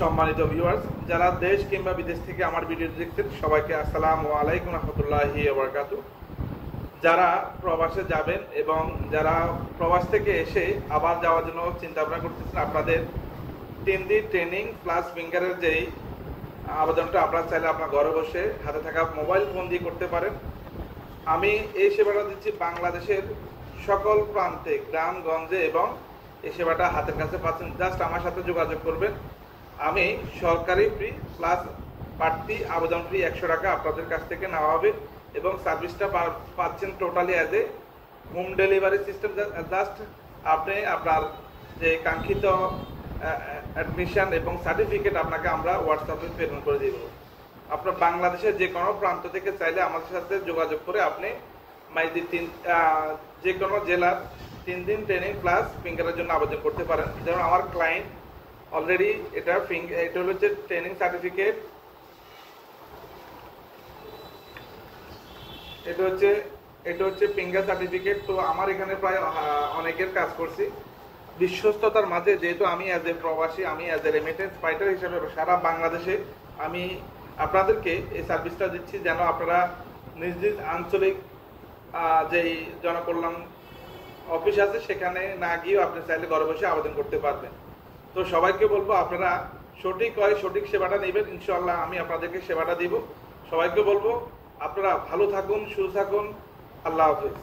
সম্মানিত ভিউয়ার্স, যারা দেশ কিংবা বিদেশ থেকে আমার ভিডিও দেখছেন সবাইকে আসসালামু আলাইকুম রাহমাতুল্লাহি ওয়া বারাকাতুহু। যারা প্রবাসে যাবেন এবং যারা প্রবাস থেকে এসে আবার যাওয়ার জন্য চিন্তা ভাবনা করতেছেন, আপনাদের 3 দিন ট্রেনিং প্লাস ফিঙ্গারের যেই আবেদনটা আপনারা চাইলে আপনার ঘরে বসে হাতে থাকা মোবাইল ফোন দিয়ে করতে পারেন। আমি এই সেবাটা দিচ্ছি বাংলাদেশের সকল প্রান্তে, গ্রামগঞ্জে, এবং এই সেবাটা হাতের কাছে পাচ্ছেন। জাস্ট আমার সাথে যোগাযোগ করবেন। আমি সরকারি ফ্রি প্লাস বাড়তি আবেদন ফ্রি 100 টাকা আপনাদের কাছ থেকে নেওয়া হবে এবং সার্ভিসটা পাচ্ছেন totally as a home delivery system. Just আপনি আপনার যে কাঙ্ক্ষিত অ্যাডমিশন এবং সার্টিফিকেট আপনাকে আমরা হোয়াটসঅ্যাপে প্রেরণ করে দেব। আপনার বাংলাদেশের যে কোনো প্রান্ত থেকে চাইলে আমাদের সাথে যোগাযোগ করে আপনি যে কোনো জেলার 3 দিন ট্রেনিং প্লাস ফিঙ্গারের জন্য আবেদন করতে পারেন। যেমন আমার ক্লায়েন্ট অলরেডি এটা হচ্ছে ট্রেনিং সার্টিফিকেট, এটা হচ্ছে ফিঙ্গার সার্টিফিকেট। তো আমার এখানে প্রায় অনেকের কাজ করছি বিশ্বস্ততার মাঝে, যেহেতু আমি অ্যাজ এ প্রবাসী, আমি অ্যাজ এ রেমিটেন্স ফাইটার হিসেবে সারা বাংলাদেশে আমি আপনাদেরকে এই সার্ভিসটা দিচ্ছি, যেন আপনারা নিজ নিজ আঞ্চলিক যেই জনকল্যাণ অফিস আছে সেখানে না গিয়েও আপনি চাইলে ঘরে বসে আবেদন করতে পারবেন। তো সবাইকে বলবো আপনারা সঠিক সেবাটা নেবেন। ইনশাআল্লাহ আমি আপনাদেরকে সেবাটা দিব। সবাইকে বলবো আপনারা ভালো থাকুন, সুস্থ থাকুন। আল্লাহ হাফেজ।